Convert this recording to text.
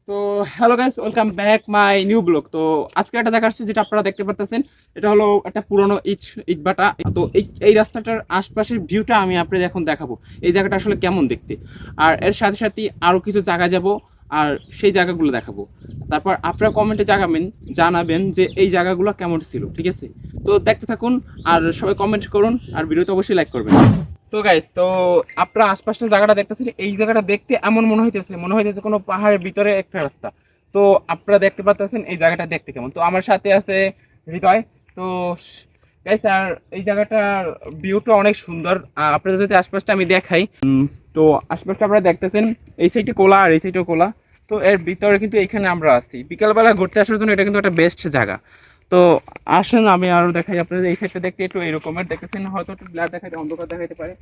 তো hello guys, welcome back my new blog. তো আজকে একটা জায়গা আসছে যেটা আপনারা দেখতে পারতেছেন। এটা হলো একটা পুরনো ইটভাটা। তো এই রাস্তাটার আশপাশের ভিউটা আমি আপনাদের এখন দেখাবো। এই জায়গাটা আসলে কেমন দেখতে, আর এর সাথে সাথে আরো কিছু জায়গা যাব, আর সেই জায়গাগুলো দেখাবো। তারপর আপনারা কমেন্টে জানাবেন যে এই জায়গাগুলো কেমন ছিল, ঠিক আছে? তো দেখতে থাকুন, আর সবাই কমেন্ট করুন, আর ভিডিওতে অবশ্যই লাইক করবেন। তো গাইস, তো আপনারা আশপাশের জায়গাটা দেখতেছেন। এই জায়গাটা দেখতে এমন মনে হইতেছে কোনো পাহাড়ের ভিতরে একটা রাস্তা। তো আপনারা দেখতে পাচ্ছেন এই জায়গাটা দেখতে কেমন। তো আমার সাথে আছে হৃদয়। তো গাইস, আর এই জায়গাটার ভিউটা অনেক সুন্দর। আপনাদের যদি আশপাশটা আমি দেখাই, তো আশপাশটা আপনারা দেখতেছেন, এই সাইডে কোলা আর এই সাইডে কোলা। তো এর ভিতরে কিন্তু এখানে আমরা আছি বিকালবেলা ঘুরতে আসার জন্য। এটা কিন্তু একটা বেস্ট জায়গা। তো আসেন আমি আরো দেখাই আপনাদের। এই সাইডটা দেখতে একটু এরকমের দেখতেছেন, হয়তো একটু ব্লার দেখাইতে, অন্ধকার দেখাইতে পারে।